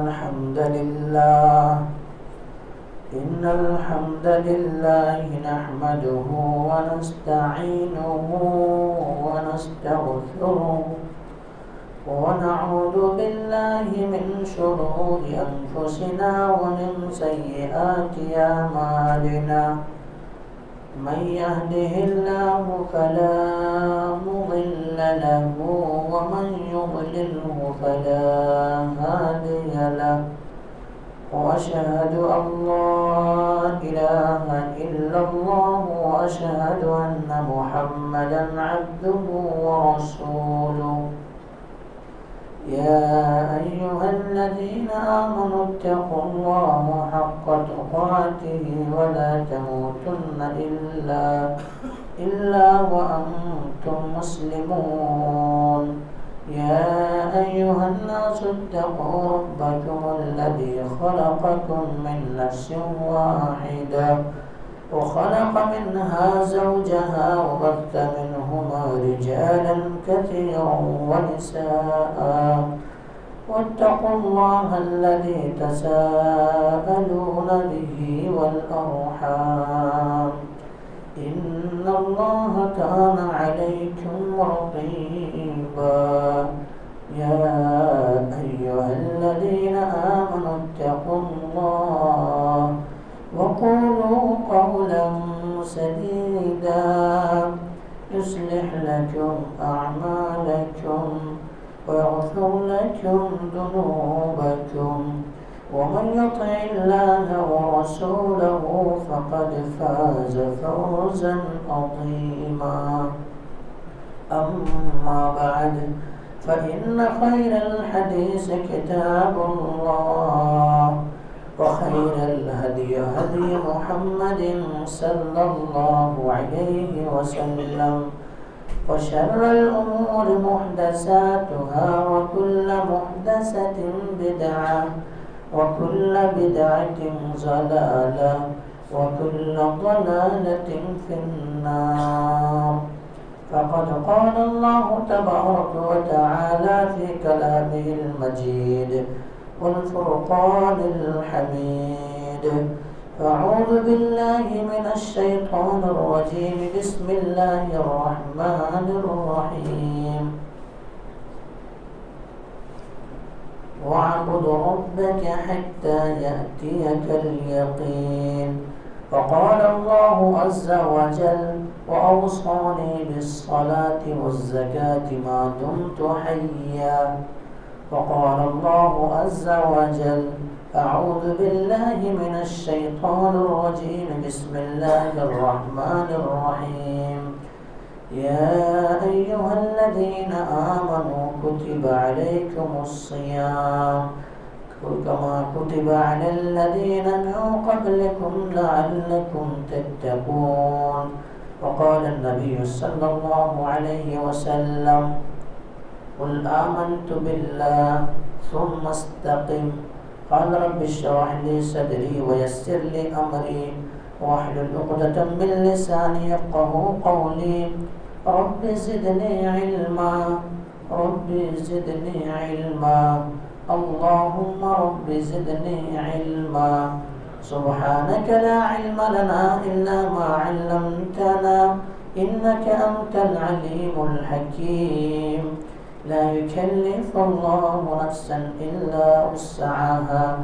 إن الحمد لله نحمده ونستعينه ونستغفره ونعوذ بالله من شرور أنفسنا ومن سيئات أعمالنا من يهده الله فلا مضل له ومن يضلله فلا هادي له وأشهد أن لا إله إلا الله وأشهد أن محمدا عبده ورسوله يا أيها الذين آمنوا اتقوا الله حق تقاته ولا تموتن إلا وأنتم مسلمون يا أيها الناس اتقوا ربكم الذي خلقكم من نفس واحدة وخلق منها زوجها وبث منهما رجالا كثيرا ونساء واتقوا الله الذي تساءلون به والأرحام إن الله كان عليكم رقيبا يا أيها الذين آمنوا اتقوا الله وقولوا قولا سديدا يصلح لكم أعمالكم ويغفر لكم ذنوبكم ومن يطع الله ورسوله فقد فاز فوزا عظيما أما بعد فإن خير الحديث كتاب الله وخير الهدي هدي محمد صلى الله عليه وسلم وشر الأمور محدثاتها وكل محدثة بدعة وكل بدعة ضلالة وكل ضلالة في النار فقد قال الله تبارك وتعالى في كلامه المجيد والفرقان الحميد أعوذ بالله من الشيطان الرجيم بسم الله الرحمن الرحيم واعبد ربك حتى يأتيك اليقين وقال الله عز وجل وأوصاني بالصلاة والزكاة ما دمت حيا وقال الله عز وجل أعوذ بالله من الشيطان الرجيم بسم الله الرحمن الرحيم يا أيها الذين آمنوا كتب عليكم الصيام كما كتب على الذين من قبلكم لعلكم تتقون وقال النبي صلى الله عليه وسلم قل آمنت بالله ثم استقم قال رب اشرح لي صدري ويسر لي أمري واحلل عقدة من لساني يفقهوا قولي رب زدني علما رب زدني علما اللهم رب زدني علما سبحانك لا علم لنا إلا ما علمتنا إنك أنت العليم الحكيم لا يكلف الله نفسا إلا وسعها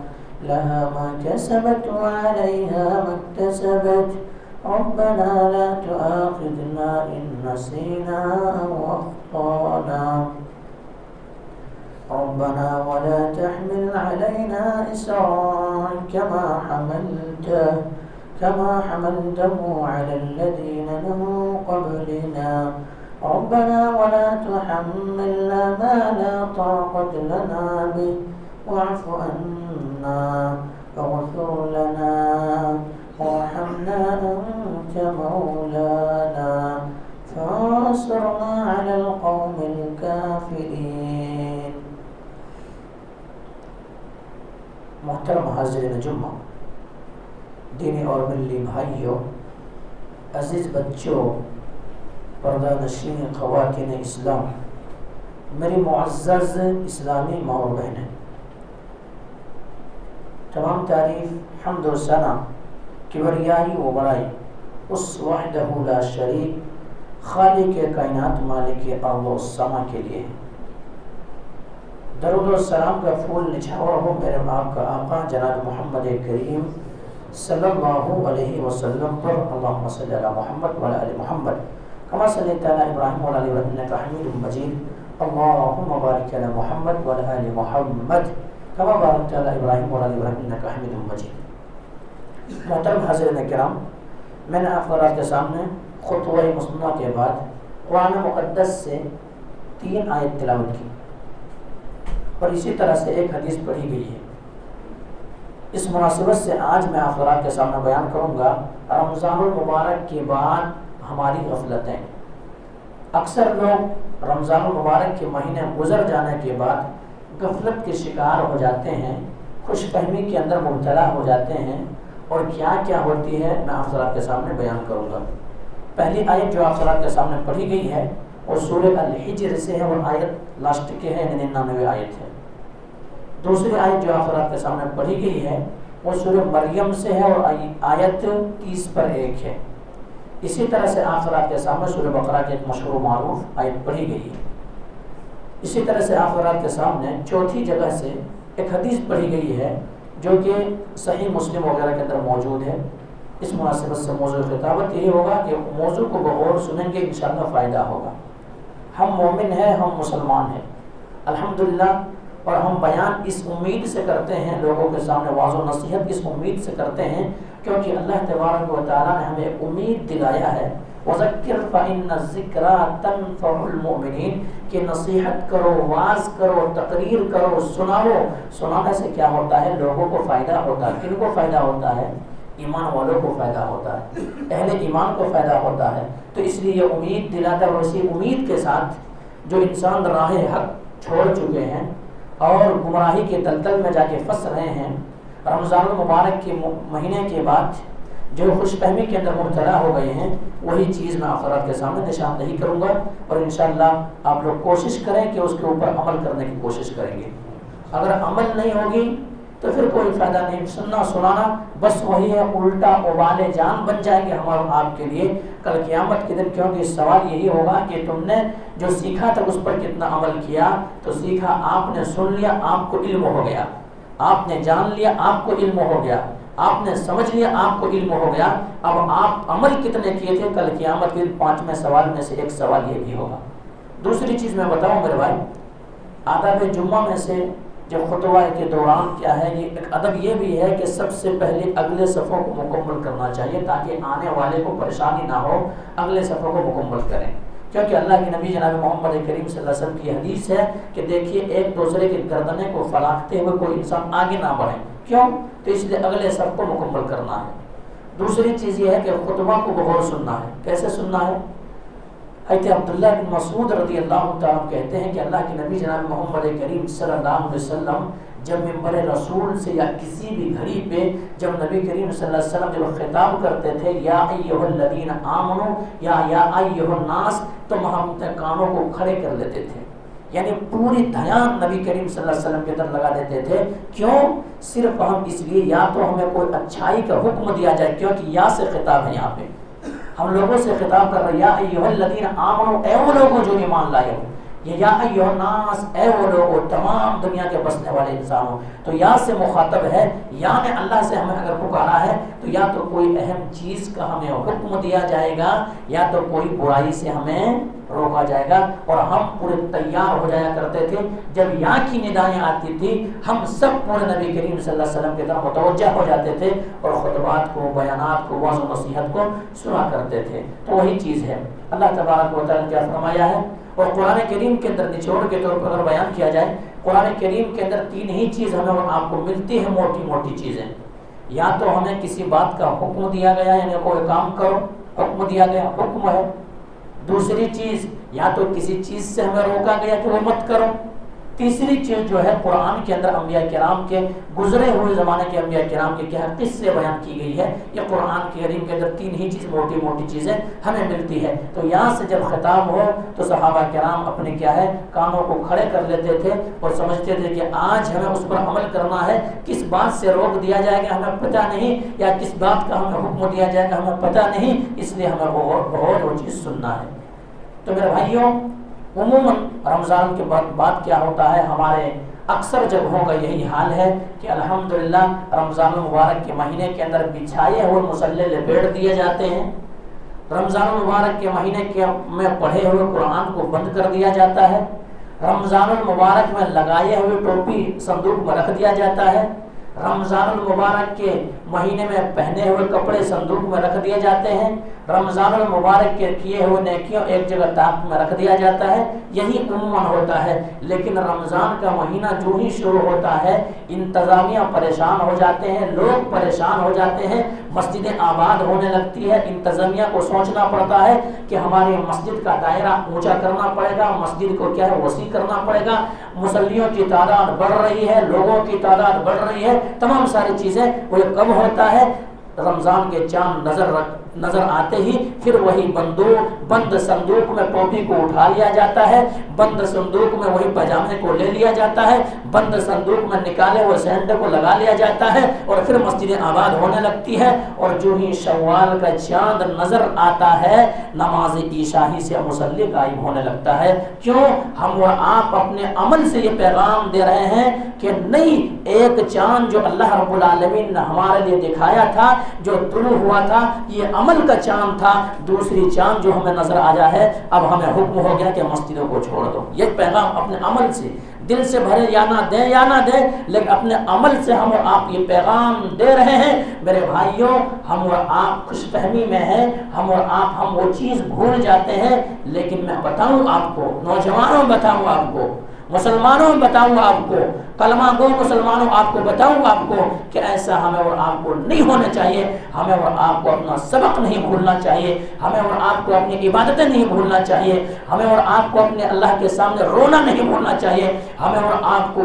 لها ما كسبت وعليها ما اكتسبت ربنا لا تؤاخذنا إن نسينا أو أخطأنا ربنا ولا تحمل علينا إصرا كما حملته على الذين من قبلنا ربنا ولا تحملنا ما لا طاقة لنا به واعف عنا واغفر لنا وارحمنا أنت مولانا فانصرنا على القوم الكافرين. محترم حاضرین جمعہ، دینی اور ملی بھائیوں، عزیز بچوں، پردہ نشین خواتین اسلام، میری معزز اسلامی ماں و بہنیں، تمام تعریف حمد و ثنا کبریائی و بڑائی اس وحدہ لا شریک خالق کائنات مالک ارض و السما کے لیے ہے۔ درود و سلام کا پھول نچھاور ہو میرے باپ کا آقا جناب محمد کریم صلی اللہ علیہ وسلم پر، اللہم صلی علی محمد وعلی آل محمد کما صلیت علی ابراہیم وعلی آل ابراہیم انک حمید مجید، اللہم بارک علی محمد وعلی آل محمد کما بارکت علی ابراہیم وعلی آل ابراہیم انک حمید مجید۔ محترم حاضرین کرام، میں نے آپ حضرات کے سامنے خطوہ مسنہ کے بعد قرآن مقدس سے 3 آیت تلاوت کی اور اسی طرح سے ایک حدیث پڑھی گئی ہے۔ اس مناسبت سے آج میں آپ حضرات کے سامنے بیان کروں گا رمضان المبارک کے بعد ہماری غفلتیں۔ اکثر لوگ رمضان المبارک کے مہینے گزر جانے کے بعد غفلت کے شکار ہو جاتے ہیں، خوش فہمی کے اندر مبتلا ہو جاتے ہیں، اور کیا کیا ہوتی ہے میں آپ حضرات کے سامنے بیان کروں گا۔ پہلی آیت جو آپ حضرات کے سامنے پڑھی گئی ہے وہ سورہ الحجر سے ہے اور آیت لاسٹ کے ہے، 99 آیت ہے۔ دوسری آیت جو آپ حضرات کے سامنے پڑھی گئی ہے وہ سورہ مریم سے ہے اور آیت 30 پر 1 ہے۔ اسی طرح سے آپ حضرات کے سامنے سورہ بقرہ کی ایک مشہور و معروف آیت پڑھی گئی ہے۔ اسی طرح سے آپ حضرات کے سامنے چوتھی جگہ سے ایک حدیث پڑھی گئی ہے جو کہ صحیح مسلم وغیرہ کے اندر موجود ہے۔ اس مناسبت سے موضوع خطابت یہی ہوگا کہ موضوع کو بغور سنیں گے، انشاءاللہ فائدہ ہوگا۔ ہم مومن ہیں، ہم مسلمان ہیں الحمدللہ، اور ہم بیان اس امید سے کرتے ہیں، لوگوں کے سامنے واضح و نصیحت اس امید سے کرتے ہیں کیونکہ اللہ تبارک و تعالیٰ نے ہمیں امید دلایا ہے وَذَكِّرْ فَإِنَّ الذِّكْرَىٰ تَنفَعُ الْمُؤْمِنِينَ کہ نصیحت کرو، واعظ کرو، تقریر کرو، سناؤ۔ سنانے سے کیا ہوتا ہے؟ لوگوں کو فائدہ ہوتا ہے۔ کن کو فائدہ ہوتا ہے؟ ایمان والوں کو فائدہ ہوتا ہے، اہل ایمان کو فائدہ ہوتا ہے۔ تو اس لیے یہ امید دلاتا ہے، اور اسی امید کے ساتھ جو انسان راہ حق چھوڑ چکے ہیں اور گمراہی کے دلدل میں جا کے پھنس رہے ہیں، رمضان المبارک کے مہینے کے بعد جو خوش فہمی کے اندر مبتلا ہو گئے ہیں، وہی چیز میں آپ حضرات کے سامنے نشاندہی کروں گا، اور انشاءاللہ آپ لوگ کوشش کریں کہ اس کے اوپر عمل کرنے کی کوشش کریں گے۔ اگر عمل نہیں ہوگی تو پھر کوئی فائدہ نہیں، سننا سنانا بس وہی ہے، الٹا وبال جان بن جائے گی ہمارے آپ کے لیے کل قیامت کے دن، کیونکہ سوال یہی ہوگا کہ تم نے جو سیکھا تھا اس پر کتنا عمل کیا۔ تو سیکھا، آپ نے سن لیا، آپ کو علم ہو گیا، آپ نے جان لیا، آپ کو علم ہو گیا، آپ نے سمجھ لیا، آپ کو علم ہو گیا، اب آپ عمل کتنے کیے تھے؟ کل قیامت کے دن 5ویں سوال میں سے ایک سوال یہ بھی ہوگا۔ دوسری چیز میں بتاؤں میرے بھائی، آداب جمعہ میں سے جب خطبہ کے دوران کیا ہے، یہ ایک ادب یہ بھی ہے کہ سب سے پہلے اگلے صفوں کو مکمل کرنا چاہیے تاکہ آنے والے کو پریشانی نہ ہو، اگلے صفوں کو مکمل کریں، کیونکہ اللہ کے نبی جناب محمد کریم صلی اللہ علیہ وسلم کی حدیث ہے کہ دیکھیے ایک دوسرے کے گردنیں کو فلاکتے ہوئے کوئی انسان آگے نہ بڑھے، کیوں؟ تو اس لیے اگلے صف کو مکمل کرنا ہے۔ دوسری چیز یہ ہے کہ خطبہ کو بغور سننا ہے۔ کیسے سننا ہے؟ حضرت عبداللہ بن مسعود رضی اللہ تعالیٰ کہتے ہیں کہ اللہ کے نبی جناب محمد کریم صلی اللہ علیہ وسلم جب ممبر رسول سے یا کسی بھی گھڑی پہ جب نبی کریم صلی اللہ علیہ وسلم جب خطاب کرتے تھے یا ایھا الذین آمنوا یا ایھا الناس، تو ہم اپنے کانوں کو کھڑے کر لیتے تھے، یعنی پوری دھیان نبی کریم صلی اللہ علیہ وسلم کے طرف لگا دیتے تھے۔ کیوں؟ صرف ہم اس لیے یا تو ہمیں کوئی اچھائی کا حکم دیا جائے، کیونکہ یا سے خطاب ہے، یہاں پہ ہم لوگوں سے خطاب کر رہے ہیں، یا ایھا الذین آمنوا، اے وہ لوگوں جو ایمان لائے ہو، یا ایھا الناس، اے وہ لوگوں تمام دنیا کے بسنے والے انسانوں۔ تو یا سے مخاطب ہے، یا نے اللہ سے ہمیں اگر پکارا ہے تو یا تو کوئی اہم چیز کا ہمیں حکم دیا جائے گا یا تو کوئی برائی سے ہمیں روکا جائے گا، اور ہم پورے تیار ہو جایا کرتے تھے۔ جب یا کی ندائیں آتی تھی ہم سب پورے نبی کریم صلی اللہ علیہ وسلم کی طرف متوجہ ہو جاتے تھے اور خطبات کو، بیانات کو، وعظ و نصیحت کو سنا کرتے تھے۔ تو وہی چیز ہے، اللہ تبارک و تعالیٰ نے کیا فرمایا ہے، اور قرآن کریم کے اندر نچوڑ کے طور پر اگر بیان کیا جائے، قرآن کریم کے اندر 3 ہی چیز ہمیں آپ کو ملتی ہیں، موٹی موٹی چیزیں۔ یا تو ہمیں کسی بات کا حکم دیا گیا، یعنی کوئی کام کرو، حکم دیا گیا، حکم ہے۔ دوسری چیز، یا تو کسی چیز سے ہمیں روکا گیا کہ وہ مت کرو، تیسری چیز جو ہے قرآن کے اندر انبیاء کرام کے گزرے ہوئے زمانے کے انبیاء کرام کے کیا قصے بیان کی گئی ہے. یہ قرآن کریم کے اندر 3 ہی چیز موٹی موٹی چیزیں ہمیں ملتی ہے. تو یہاں سے جب خطاب ہو تو صحابہ کرام اپنے کیا ہے کانوں کو کھڑے کر لیتے تھے اور سمجھتے تھے کہ آج ہمیں اس پر عمل کرنا ہے. کس بات سے روک دیا جائے گا ہمیں پتہ نہیں, یا کس بات کا ہمیں حکم دیا جائے گا ہمیں پتہ نہیں, اس لیے ہمیں وہ چیز سننا ہے. تو میرے بھائیوں, عموماً رمضان کے بعد کیا ہوتا ہے, ہمارے اکثر جگہوں کا یہی حال ہے کہ الحمدللہ رمضان المبارک کے مہینے کے اندر بچھائے ہوئے مصلے لپیٹ دیے جاتے ہیں. رمضان المبارک کے مہینے میں پڑھے ہوئے قرآن کو بند کر دیا جاتا ہے. رمضان المبارک میں لگائے ہوئے ٹوپی صندوق میں رکھ دیا جاتا ہے. رمضان المبارک کے مہینے میں پہنے ہوئے کپڑے صندوق میں رکھ دیے جاتے ہیں. رمضان المبارک کے کیے ہوئے نیکیوں ایک جگہ طاق میں رکھ دیا جاتا ہے. یہی عموماً ہوتا ہے. لیکن رمضان کا مہینہ جو ہی شروع ہوتا ہے انتظامیہ پریشان ہو جاتے ہیں, لوگ پریشان ہو جاتے ہیں, مسجدیں آباد ہونے لگتی ہے. انتظامیہ کو سوچنا پڑتا ہے کہ ہماری مسجد کا دائرہ اونچا کرنا پڑے گا, مسجد کو کیا ہے وسیع کرنا پڑے گا. مصلیوں کی تعداد بڑھ رہی ہے, لوگوں کی تعداد بڑھ رہی ہے. تمام ساری چیزیں وہ کب ہوتا ہے, رمضان کے چاند نظر آتے ہی پھر وہی بند صندوق میں ٹوپی کو اٹھا لیا جاتا ہے, بند صندوق میں وہی پاجامے کو لے لیا جاتا ہے, بند صندوق میں نکالے ہوئے سینٹے کو لگا لیا جاتا ہے اور پھر مسجدیں آباد ہونے لگتی ہے. اور جو ہی شوال کا چاند نظر آتا ہے نماز عشاء ہی سے مصلی غائب ہونے لگتا ہے. کیوں؟ ہم اور آپ اپنے عمل سے یہ پیغام دے رہے ہیں کہ نہیں, ایک چاند جو اللہ رب العالمین نے ہمارے لیے دکھایا تھا, جو طلوع ہوا تھا, یہ عمل کا چاند تھا. دوسری چاند جو ہمیں نظر آیا ہے, اب ہمیں حکم ہو گیا کہ مسجدوں کو چھوڑ دو. یہ پیغام اپنے عمل سے, دل سے بھرے یا نہ دیں لیکن اپنے عمل سے ہم اور آپ یہ پیغام دے رہے ہیں. میرے بھائیوں, ہم اور آپ خوش فہمی میں ہیں, ہم اور آپ ہم وہ چیز بھول جاتے ہیں. لیکن میں بتاؤں آپ کو, نوجوانوں بتاؤں آپ کو, مسلمانوں بتاؤں آپ کو, کلمہ گو مسلمانوں آپ کو بتاؤں آپ کو کہ ایسا ہمیں اور آپ کو نہیں ہونا چاہیے. ہمیں اور آپ کو اپنا سبق نہیں بھولنا چاہیے, ہمیں اور آپ کو اپنی عبادتیں نہیں بھولنا چاہیے, ہمیں اور آپ کو اپنے اللہ کے سامنے رونا نہیں بھولنا چاہیے. ہمیں اور آپ کو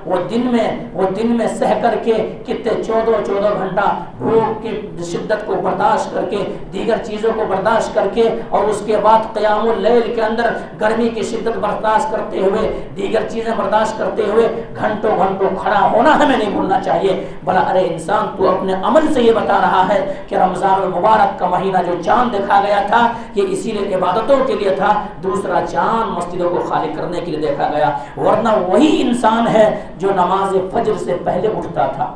وہ دن میں سہ کر کے کتنے 14 گھنٹہ بھوک کی شدت کو برداشت کر کے, دیگر چیزوں کو برداشت کر کے, اور اس کے بعد قیام اللیل کے اندر گرمی کی شدت برداشت کرتے ہوئے, دیگر چیزیں برداشت کرتے ہوئے گھنٹوں کھڑا ہونا ہمیں نہیں بھولنا چاہیے. بھلا ارے انسان, تو اپنے عمل سے یہ بتا رہا ہے کہ رمضان المبارک کا مہینہ جو چاند دیکھا گیا تھا یہ اسی لیے عبادتوں کے لیے تھا, دوسرا چاند مسجدوں کو خالی کرنے کے لیے دیکھا گیا. ورنہ وہی انسان ہے جو نماز فجر سے پہلے اٹھتا تھا,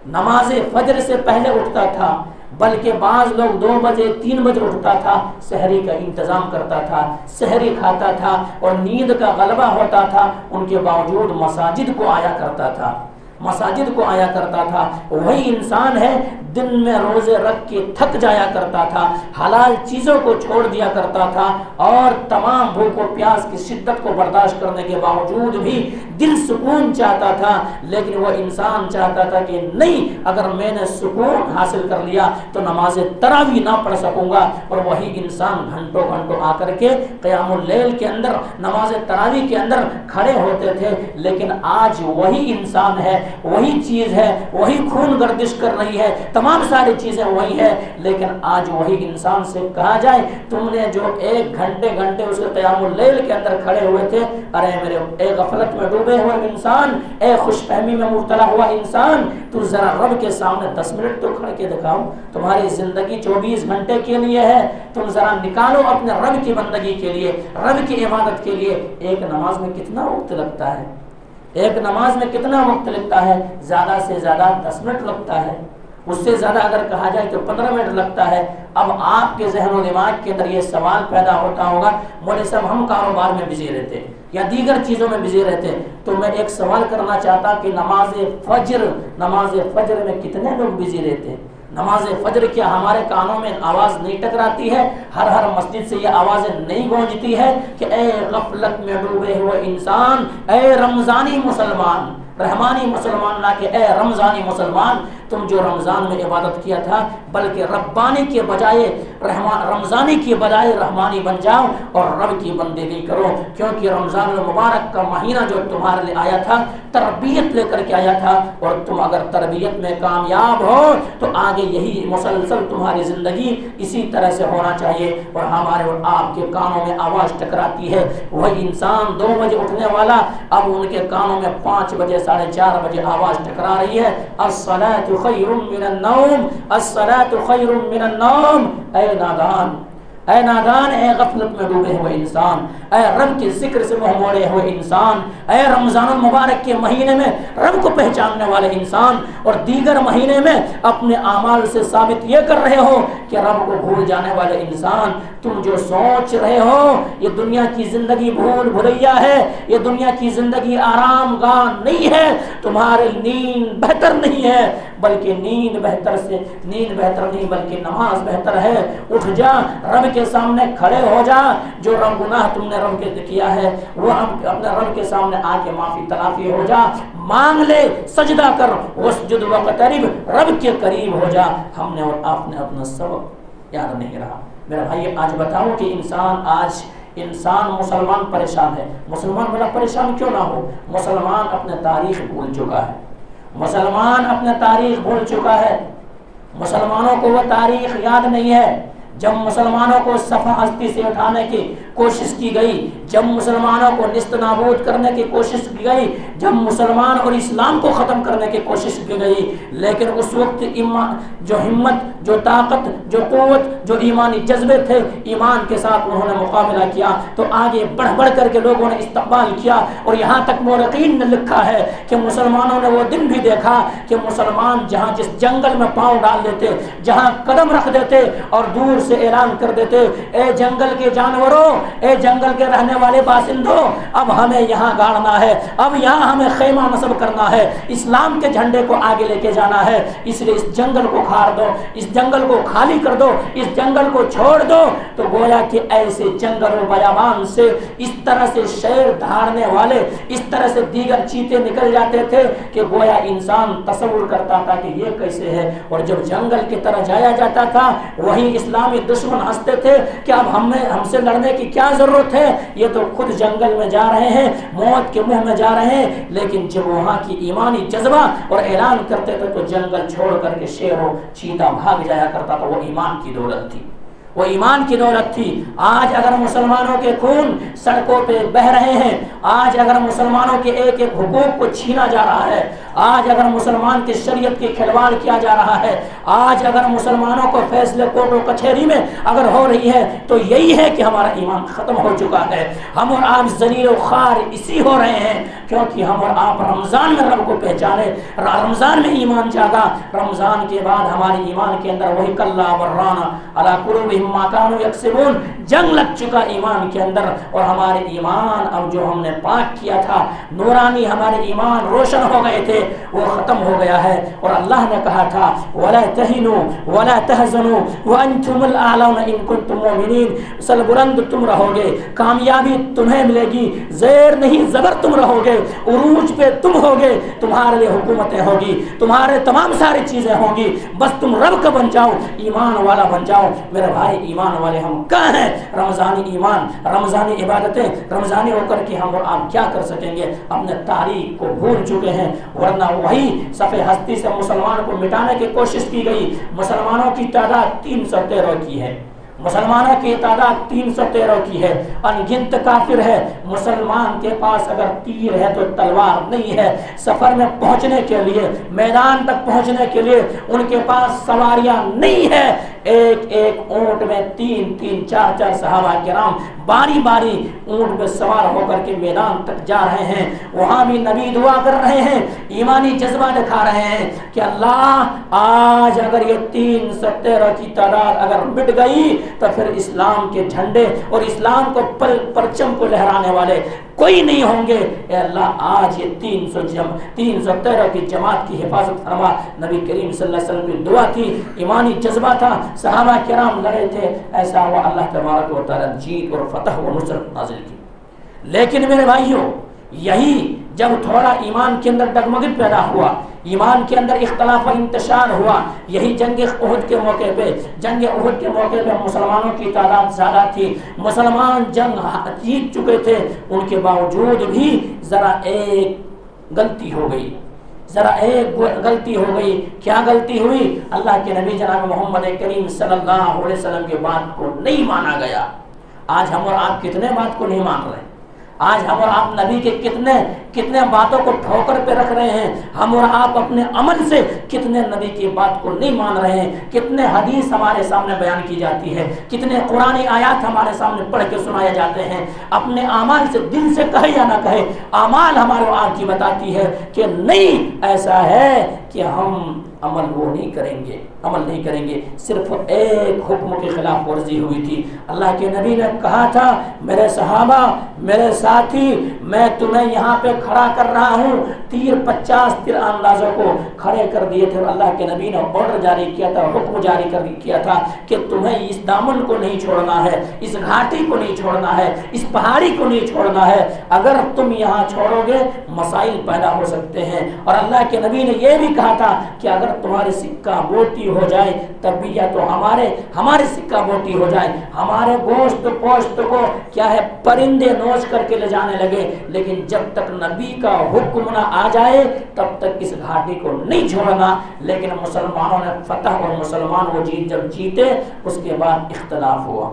نماز فجر سے پہلے اٹھتا تھا, بلکہ بعض لوگ 2 بجے 3 بجے اٹھتا تھا, سحری کا انتظام کرتا تھا, سحری کھاتا تھا اور نیند کا غلبہ ہوتا تھا. ان کے باوجود مساجد کو آیا کرتا تھا. وہی انسان ہے دن میں روزے رکھ کے تھک جایا کرتا تھا, حلال چیزوں کو چھوڑ دیا کرتا تھا, اور تمام بھوک و پیاس کی شدت کو برداشت کرنے کے باوجود بھی دل سکون چاہتا تھا. لیکن وہ انسان چاہتا تھا کہ نہیں, اگر میں نے سکون حاصل کر لیا تو نماز تراویح نہ پڑھ سکوں گا. اور وہی انسان گھنٹوں آ کر کے قیام اللیل کے اندر, نماز تراویح کے اندر کھڑے ہوتے تھے. لیکن آج وہی انسان ہے, وہی چیز ہے, وہی خون گردش کر رہی ہے, تمام ساری چیزیں وہی ہے. لیکن آج وہی انسان سے کہا جائے تم نے جو 1 گھنٹے اس قیام اللیل کے اندر کھڑے ہوئے تھے, ارے میرے اے غفلت میں ڈوبے ہوئے انسان, اے خوش فہمی میں مبتلا ہوا انسان, تو ذرا رب کے سامنے 10 منٹ تو کھڑ کے دکھاؤ. تمہاری زندگی 24 گھنٹے کے لیے ہے, تم ذرا نکالو اپنے رب کی بندگی کے لیے, رب کی عبادت کے لیے. ایک نماز میں کتنا وقت لگتا ہے, ایک نماز میں کتنا وقت لگتا ہے؟ زیادہ سے زیادہ 10 منٹ لگتا ہے, اس سے زیادہ اگر کہا جائے تو 15 منٹ لگتا ہے. اب آپ کے ذہن و دماغ کے اندر یہ سوال پیدا ہوتا ہوگا, مولوی صاحب ہم کاروبار میں بزی رہتے یا دیگر چیزوں میں بزی رہتے, تو میں ایک سوال کرنا چاہتا کہ نماز فجر میں کتنے لوگ بزی رہتے؟ نماز فجر کیا ہمارے کانوں میں آواز نہیں ٹکراتی ہے؟ ہر مسجد سے یہ آوازیں نہیں گونجتی ہے کہ اے غفلت میں ڈوبے ہوئے انسان, اے رمضانی مسلمان, رحمانی مسلمان نہ کہ اے رمضانی مسلمان, تم جو رمضان میں عبادت کیا تھا بلکہ ربانی کے بجائے رمضانی کے بجائے رحمانی بن جاؤ اور رب کی بندگی کرو، کیونکہ رمضان المبارک کا مہینہ جو تمہارے لیے آیا تھا تربیت لے کر کے آیا تھا، اور تم اگر تربیت میں کامیاب ہو تو آگے یہی مسلسل تمہاری زندگی اسی طرح سے ہونا چاہیے۔ اور ہمارے اور آپ کے کانوں میں آواز ٹکراتی ہے، وہی انسان 2 بجے اٹھنے والا اب ان کے کانوں میں 5 بجے 4:30 بجے آواز ٹکرا رہی ہے، الصلاۃ خیر من النوم، الصلاۃ خیر من النوم۔ اے نادان، اے نادان، اے غفلت میں ڈوبے ہوئے انسان، اے رب کے ذکر سے منہ موڑے ہوئے انسان، اے رمضان المبارک کے مہینے میں رب کو پہچاننے والے انسان اور دیگر مہینے میں اپنے اعمال سے ثابت یہ کر رہے ہو کہ رب کو بھول جانے والے انسان، تم جو سوچ رہے ہو یہ دنیا کی زندگی بھول بھلیا ہے، یہ دنیا کی زندگی آرام گاہ نہیں ہے، تمہاری نیند بہتر نہیں ہے، بلکہ نیند بہتر نہیں بلکہ نماز بہتر ہے۔ اٹھ جا، رب کے سامنے کھڑے ہو جا، جو گناہ تم نے رب کے کیا ہے وہ اپنے رب کے سامنے آ کے معافی تلافی ہو جا، مانگ لے، سجدہ کر، واسجد واقترب، رب کے قریب ہو جا۔ ہم نے اور آپ نے اپنا سبق یاد نہیں رہا۔ میرا بھائی آج بتاؤں کہ انسان مسلمان پریشان ہے۔ مسلمان بڑا پریشان کیوں نہ ہو؟ مسلمان اپنے تاریخ بھول چکا ہے، مسلمان اپنے تاریخ بھول چکا ہے، مسلمانوں کو وہ تاریخ یاد نہیں ہے جب مسلمانوں کو صفحہ ہستی سے اٹھانے کی کوشش کی گئی، جب مسلمانوں کو نیست نابود کرنے کی کوشش کی گئی، جب مسلمان اور اسلام کو ختم کرنے کی کوشش کی گئی، لیکن اس وقت جو ہمت، جو طاقت، جو قوت، جو ایمانی جذبے تھے، ایمان کے ساتھ انہوں نے مقابلہ کیا تو آگے بڑھ کر کے لوگوں نے استقبال کیا۔ اور یہاں تک مورخین نے لکھا ہے کہ مسلمانوں نے وہ دن بھی دیکھا کہ مسلمان جہاں جس جنگل میں پاؤں ڈال دیتے، جہاں قدم رکھ دیتے اور دور سے اعلان کر دیتے، اے جنگل کے جانوروں، اے جنگل کے رہنے والے باشندوں، اب ہمیں یہاں گاڑنا ہے، اب یہاں ہمیں خیمہ نصب کرنا ہے، اسلام کے جھنڈے کو آگے لے کے جانا ہے، اس لیے اس جنگل کو کھاڑ دو، اس جنگل کو خالی کر دو، اس جنگل کو چھوڑ دو۔ تو گویا کہ ایسے جنگل و بیابان سے اس طرح سے شیر دھاڑنے والے، اس طرح سے دیگر چیتے نکل جاتے تھے کہ گویا انسان تصور کرتا تھا کہ یہ کیسے ہے۔ اور جب جنگل کی طرح جایا جاتا تھا وہی اسلامی دشمن ہنستے تھے کہ اب ہم سے لڑنے کی کیا ضرورت ہے، یہ تو خود جنگل میں جا رہے ہیں، موت کے منہ میں جا رہے ہیں۔ لیکن جب وہاں کی ایمانی جذبہ اور اعلان کرتے تھے تو جنگل چھوڑ کر کے شیر و چیتا بھاگ جایا کرتا تھا۔ وہ ایمان کی دولت تھی، وہ ایمان کی دولت تھی۔ آج اگر مسلمانوں کے خون سڑکوں پہ بہ رہے ہیں، آج اگر مسلمانوں کے ایک ایک حقوق کو چھینا جا رہا ہے، آج اگر مسلمان کی شریعت کی کھلواڑ کیا جا رہا ہے، آج اگر مسلمانوں کو فیصلے کورٹ و کچہری میں اگر ہو رہی ہے تو یہی ہے کہ ہمارا ایمان ختم ہو چکا ہے۔ ہم اور آپ ذلیل و خوار اسی ہو رہے ہیں کیونکہ ہم اور آپ رمضان میں رب کو پہچانے، رمضان میں ایمان جاگا، رمضان کے بعد ہمارے ایمان کے اندر وہی کلا ورانا علی قلوبہم ما کانوا یکسبون جنگ لگ چکا ایمان کے اندر۔ اور ہمارے ایمان اب جو ہم نے پاک کیا تھا، نورانی ہمارے ایمان روشن ہو گئے تھے، وہ ختم ہو گیا ہے۔ اور اللہ نے کہا تھا وَلَا تَهِنُوا وَلَا تَحْزَنُوا وَأَنْتُمُ الْأَعْلَوْنَ إِن كُنتُم مُؤْمِنِينَ، سربلند تم رہو گے، کامیابی تمہیں ملے گی، زیر نہیں زبر تم رہو گے، عروج پہ تم ہوگے، تمہارے لیے حکومتیں ہوگی، تمہارے تمام ساری چیزیں ہوں گی، بس تم رب کا بن جاؤ، ایمان والا بن جاؤ۔ میرے بھائی ایمان والے ہم کہاں ہیں؟ رمضانی ایمان، رمضانی عبادتیں، رمضانی ہو کر کے ہم اور آپ کیا کر سکیں گے؟ اپنے تاریخ کو بھول چکے ہیں، ورنہ وہی صفحہ ہستی سے مسلمان کو مٹانے کی کوشش کی گئی۔ مسلمانوں کی تعداد 313 کی ہے، مسلمانوں کی تعداد 313 کی ہے، انگنت کافر ہے۔ مسلمان کے پاس اگر تیر ہے تو تلوار نہیں ہے، سفر میں پہنچنے کے لیے، میدان تک پہنچنے کے لیے ان کے پاس سواریاں نہیں ہے۔ ایک ایک اونٹ میں 3 4 صحابہ کرام باری باری اونٹ پہ سوار ہو کر کے میدان تک جا رہے ہیں، وہاں بھی نبی دعا کر رہے ہیں، ایمانی جذبہ دکھا رہے ہیں کہ اللہ آج اگر یہ 313 کی تعداد اگر مٹ گئی تو پھر اسلام کے جھنڈے اور اسلام کو پرچم کو لہرانے والے کوئی نہیں ہوں گے۔ اے اللہ آج یہ 313 کی جماعت کی حفاظت فرما۔ نبی کریم صلی اللہ علیہ وسلم کی دعا تھی، ایمانی جذبہ تھا، صحابہ کرام لڑے تھے، ایسا ہوا اللہ تبارک و تعالی جیت اور فتح و نصرت نازل کی۔ لیکن میرے بھائیوں یہی جب تھوڑا ایمان کے اندر ڈگمگی پیدا ہوا، ایمان کے اندر اختلاف و انتشار ہوا، یہی جنگ احد کے موقع پہ، جنگ احد کے موقع پہ مسلمانوں کی تعداد زیادہ تھی، مسلمان جنگ جیت چکے تھے، ان کے باوجود بھی ذرا ایک غلطی ہو گئی، ذرا ایک غلطی ہو گئی۔ کیا غلطی ہوئی؟ اللہ کے نبی جناب محمد کریم صلی اللہ علیہ وسلم کے بات کو نہیں مانا گیا۔ آج ہم اور آپ کتنے بات کو نہیں مان رہے ہیں؟ آج ہم اور آپ نبی کے کتنے باتوں کو ٹھوکر پہ رکھ رہے ہیں؟ ہم اور آپ اپنے عمل سے کتنے نبی کی بات کو نہیں مان رہے ہیں؟ کتنے حدیث ہمارے سامنے بیان کی جاتی ہے، کتنے قرآنی آیات ہمارے سامنے پڑھ کے سنائے جاتے ہیں، اپنے اعمال سے دل سے کہے یا نہ کہے، اعمال ہمارے آپ کی بتاتی ہے کہ نہیں، ایسا ہے کہ ہم عمل وہ نہیں کریں گے، عمل نہیں کریں گے۔ صرف ایک حکم کی خلاف ورزی ہوئی تھی۔ اللہ کے نبی نے کہا تھا، میرے صحابہ، میرے ساتھی، میں تمہیں یہاں پہ کھڑا کر رہا ہوں، 50 تیر اندازوں کو کھڑے کر دیے تھے۔ اللہ کے نبی نے آرڈر جاری کیا تھا، حکم جاری کیا تھا کہ تمہیں اس دامن کو نہیں چھوڑنا ہے، اس گھاٹی کو نہیں چھوڑنا ہے، اس پہاڑی کو نہیں چھوڑنا ہے۔ اگر تم یہاں چھوڑو گے مسائل پیدا ہو سکتے ہیں۔ اور اللہ کے نبی نے یہ بھی کہا تھا کہ اگر تمہارے سکہ بوٹی ہو جائے تب بھی یا تو ہمارے سکہ بوٹی ہو جائے، ہمارے گوشت پوشت کو کیا ہے پرندے نوچ کر کے لے جانے لگے، لیکن جب تک نبی کا حکم نہ آ جائے تب تک اس گھاٹی کو نہیں چھوڑنا۔ لیکن مسلمانوں نے فتح اور مسلمان وہ جب جیتے، اس کے بعد اختلاف ہوا،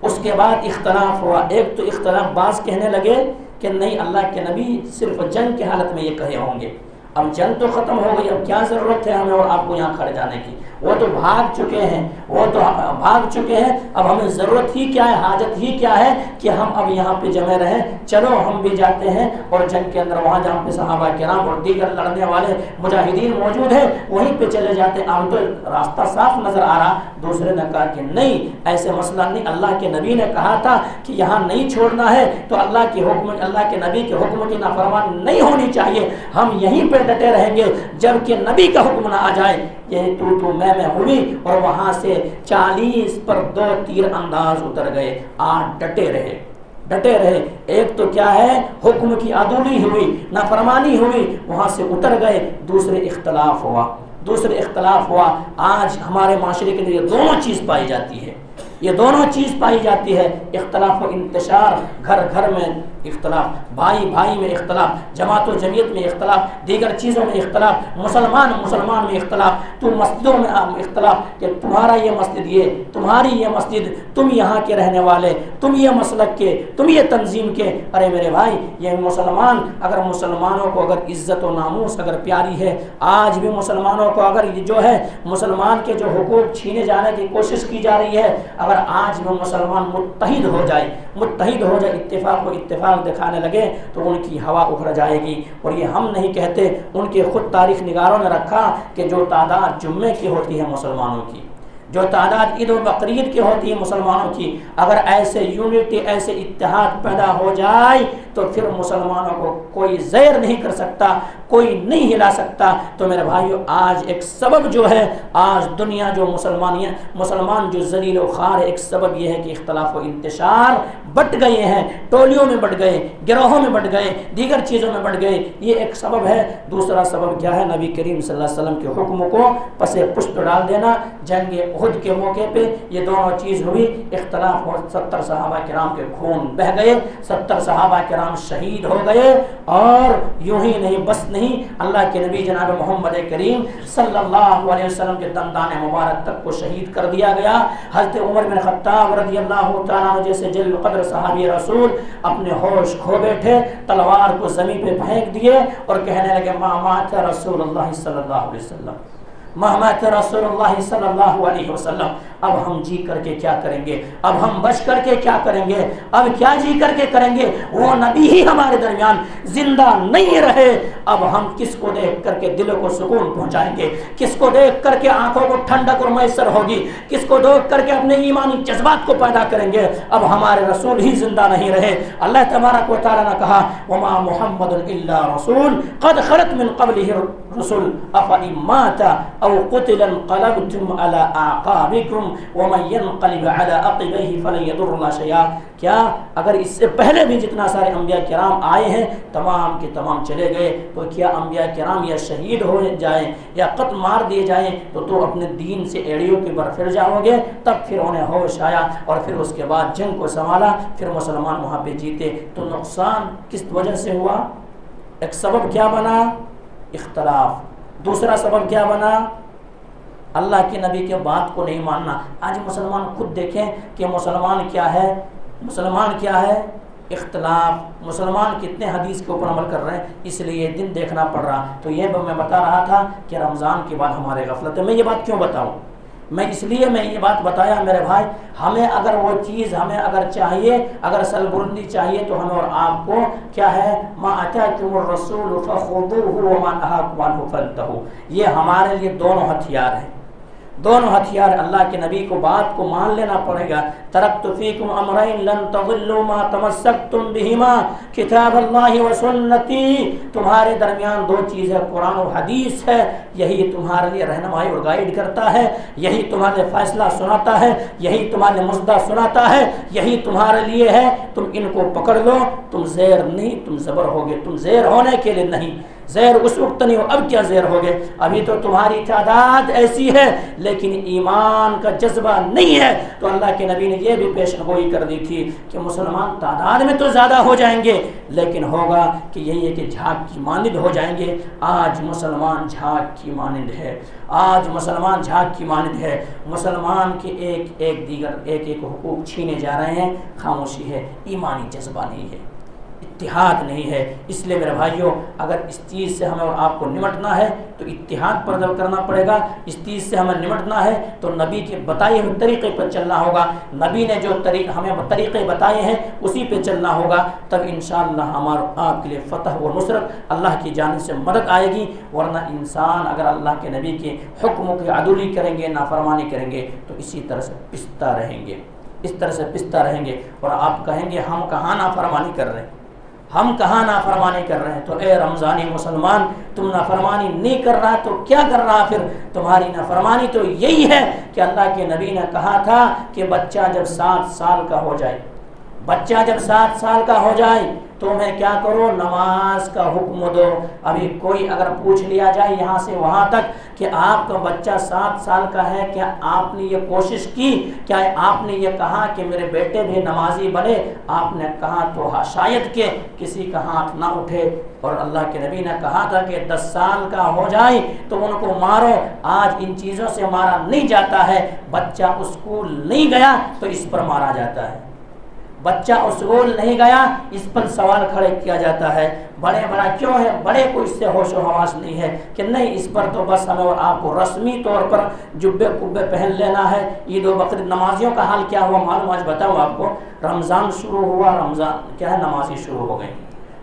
اس کے بعد اختلاف ہوا۔ ایک تو اختلاف بعض کہنے لگے کہ نہیں، اللہ کے نبی صرف جنگ کی حالت میں یہ کہے ہوں گے، اب جنگ تو ختم ہو گئی، اب کیا ضرورت ہے ہمیں اور آپ کو یہاں کھڑے جانے کی؟ وہ تو بھاگ چکے ہیں، اب ہمیں ضرورت ہی کیا ہے، حاجت ہی کیا ہے کہ ہم اب یہاں پہ جمع رہیں؟ چلو ہم بھی جاتے ہیں اور جنگ کے اندر وہاں جہاں پہ صحابہ کرام اور دیگر لڑنے والے مجاہدین موجود ہیں وہیں پہ چلے جاتے ہیں۔ اب تو راستہ صاف نظر آ رہا۔ دوسرے نے کہا کہ نہیں، ایسے مسئلہ نہیں، اللہ کے نبی نے کہا تھا کہ یہاں نہیں چھوڑنا ہے، تو اللہ کے نبی کے حکم کی نافرمانی نہیں ہونی چاہیے، ہم یہیں پہ ڈٹے رہیں گے جب کہ نبی کا حکم نہ آ جائے۔ یہ تو میں ہوئی، اور وہاں سے 40 پر 2 تیر انداز اتر گئے، 8 ڈٹے رہے۔ ایک تو کیا ہے، حکم کی عدولی ہوئی، نافرمانی ہوئی، وہاں سے اتر گئے۔ دوسرے اختلاف ہوا۔ آج ہمارے معاشرے کے لیے دونوں چیز پائی جاتی ہے، اختلاف و انتشار، گھر میں اختلاف، بھائی میں اختلاف، جماعت و جمعیت میں اختلاف، دیگر چیزوں میں اختلاف، مسلمان میں اختلاف، تو مسجدوں میں اختلاف کہ تمہارا یہ مسجد، یہ تمہاری یہ مسجد، تم یہاں کے رہنے والے، تم یہ مسلک کے، تم یہ تنظیم کے۔ ارے میرے بھائی، یہ مسلمانوں کو اگر عزت و ناموس اگر پیاری ہے، آج بھی مسلمانوں کو اگر جو ہے مسلمان کے جو حقوق چھینے جانے کی کوشش کی جا رہی ہے، اگر آج بھی مسلمان متحد ہو جائے، اتفاق و اتفاق دکھانے لگے تو ان کی ہوا اکھڑ جائے گی۔ اور یہ ہم نہیں کہتے، ان کے خود تاریخ نگاروں نے رکھا کہ جو تعداد جمعے کی ہوتی ہے مسلمانوں کی، جو تعداد عید و بقرعید کی ہوتی ہے مسلمانوں کی، اگر ایسے یونٹی، ایسے اتحاد پیدا ہو جائے تو پھر مسلمانوں کو کوئی زیر نہیں کر سکتا، کوئی نہیں ہلا سکتا۔ تو میرے بھائیو، آج ایک سبب جو ہے، آج دنیا جو مسلمان جو ذلیل و خوار ہے، ایک سبب یہ ہے کہ اختلاف و انتشار بٹ گئے ہیں، ٹولیوں میں بٹ گئے، گروہوں میں بٹ گئے، دیگر چیزوں میں بٹ گئے، یہ ایک سبب ہے۔ دوسرا سبب کیا ہے؟ نبی کریم صلی اللہ علیہ وسلم کے حکم کو پس پشت ڈال دینا۔ جنگ احد کے موقع پہ یہ دونوں چیز ہوئی، اختلاف، اور 70 صحابہ کرام کے خون بہہ گئے، 70 صحابہ کرام شہید ہو گئے۔ اور یوں ہی نہیں، بس نہیں، اللہ کے نبی جناب محمد کریم صلی اللہ علیہ وسلم کے دندان مبارک تک کو شہید کر دیا گیا۔ حضرت عمر بن خطاب رضی اللہ تعالیٰ عنہ جیسے جلیل القدر صحابی رسول اپنے ہوش کھو بیٹھے، تلوار کو زمین پہ پھینک دیے اور کہنے لگے، ما مات رسول اللہ صلی اللہ علیہ وسلم، محمد رسول اللہ صلی اللہ علیہ وسلم۔ اب ہم جی کر کے کیا کریں گے؟ اب ہم بچ کر کے کیا کریں گے؟ اب کیا جی کر کے کریں گے؟ وہ نبی ہی ہمارے درمیان زندہ نہیں رہے، اب ہم کس کو دیکھ کر کے دلوں کو سکون پہنچائیں گے؟ کس کو دیکھ کر کے آنکھوں کو ٹھنڈک اور میسر ہوگی؟ کس کو دیکھ کر کے اپنے ایمانی جذبات کو پیدا کریں گے؟ اب ہمارے رسول ہی زندہ نہیں رہے۔ اللہ تبارک و تعالیٰ نے کہا، وما محمد الا رسول قد خلت من قبلہ الرسل افإن مات او قتل انقلبتم على اعقابكم ومن ينقلب على عقبيه فلن يضر الله شيئا. کیا اگر اس سے پہلے بھی جتنا سارے انبیاء کرام آئے ہیں تمام کے تمام چلے گئے تو کیا انبیاء کرام یا شہید ہو جائیں یا قتل مار دیے جائیں تو اپنے دین سے ایڑیوں کے بر پھر جاؤ گے؟ تب پھر انہیں ہوش آیا اور پھر اس کے بعد جنگ کو سنبھالا، پھر مسلمان وہاں پہ جیتے. تو نقصان کس وجہ سے ہوا؟ ایک سبب کیا بنا؟ اختلاف. دوسرا سبب کیا بنا؟ اللہ کے نبی کے بات کو نہیں ماننا. آج مسلمان خود دیکھیں کہ مسلمان کیا ہے، مسلمان کیا ہے؟ اختلاف. مسلمان کتنے حدیث کے اوپر عمل کر رہے ہیں، اس لیے یہ دن دیکھنا پڑ رہا. تو یہ میں بتا رہا تھا کہ رمضان کے بعد ہمارے غفلت ہے. میں یہ بات کیوں بتاؤں؟ میں اس لیے میں یہ بات بتایا میرے بھائی، ہمیں اگر وہ چیز ہمیں اگر چاہیے، اگر سربلندی چاہیے تو ہمیں اور آپ کو کیا ہے؟ ما اتاکم الرسول فخذوه وما نهاکم عنہ فانتہوا. یہ ہمارے لیے دونوں ہتھیار ہیں، دونوں ہتھیار. اللہ کے نبی کو بات کو مان لینا پڑے گا. ترکت فیکم امرین لن تضلوا ما تمسکتم بہما کتاب اللہ و سنتی. تمہارے درمیان دو چیز ہے، قرآن و حدیث ہے. یہی تمہارے لیے رہنمائی اور گائیڈ کرتا ہے، یہی تمہارے فیصلہ سناتا ہے، یہی تمہارے مزدہ سناتا ہے، یہی تمہارے لیے ہے. تم ان کو پکڑ لو، تم زیر نہیں تم زبر ہوگے. تم زیر ہونے کے لیے نہیں، زیر اس وقت نہیں ہو. اب کیا زیر ہوگے؟ ابھی تو تمہاری تعداد ایسی ہے لیکن ایمان کا جذبہ نہیں ہے. تو اللہ کے نبی نے یہ بھی پیشن گوئی کر دی تھی کہ مسلمان تعداد میں تو زیادہ ہو جائیں گے لیکن ہوگا کہ یہی ہے کہ جھاگ کی مانند ہو جائیں گے. آج مسلمان جھاگ کی مانند ہے، آج مسلمان جھاگ کی مانند ہے. مسلمان کے ایک حقوق چھینے جا رہے ہیں. خاموشی ہے، ایمانی جذبہ نہیں ہے، اتحاد نہیں ہے. اس لیے میرے بھائیوں، اگر اس چیز سے ہمیں اور آپ کو نمٹنا ہے تو اتحاد پر عمل کرنا پڑے گا. اس چیز سے ہمیں نمٹنا ہے تو نبی کے بتائے ہوئے طریقے پر چلنا ہوگا. نبی نے جو ہمیں طریقے بتائے ہیں اسی پہ چلنا ہوگا. تب انشاءاللہ ہمارا آپ کے لیے فتح و نصرت اللہ کی جانب سے مدد آئے گی. ورنہ انسان اگر اللہ کے نبی کے حکموں کی عدولی کریں گے، نافرمانی کریں گے تو اسی طرح سے پستا رہیں گے، اس طرح سے پستا رہیں گے. اور آپ کہیں گے ہم کہاں نافرمانی کر رہے ہیں، ہم کہاں نافرمانی کر رہے ہیں؟ تو اے رمضانی مسلمان، تم نافرمانی نہیں کر رہا تو کیا کر رہا پھر؟ تمہاری نافرمانی تو یہی ہے کہ اللہ کے نبی نے کہا تھا کہ بچہ جب 7 سال کا ہو جائے، بچہ جب 7 سال کا ہو جائے تو میں کیا کرو؟ نماز کا حکم دو. ابھی کوئی اگر پوچھ لیا جائے یہاں سے وہاں تک کہ آپ کا بچہ 7 سال کا ہے، کیا آپ نے یہ کوشش کی؟ کیا آپ نے یہ کہا کہ میرے بیٹے بھی نمازی بنے؟ آپ نے کہا تو شاید کہ کسی کا ہاتھ نہ اٹھے. اور اللہ کے نبی نے کہا تھا کہ 10 سال کا ہو جائے تو ان کو مارو. آج ان چیزوں سے مارا نہیں جاتا ہے. بچہ اسکول نہیں گیا تو اس پر مارا جاتا ہے، بچہ اسکول نہیں گیا اس پر سوال کھڑے کیا جاتا ہے. بڑے بڑا کیوں ہے؟ بڑے کو اس سے ہوش و حواس نہیں ہے کہ نہیں اس پر تو بس ہمیں اور آپ کو رسمی طور پر جبے کبے پہن لینا ہے. عید و بقرعید نمازیوں کا حال کیا ہوا معلوم؟ آج بتاؤں آپ کو. رمضان شروع ہوا، رمضان کیا ہے، نمازی شروع ہو گئی.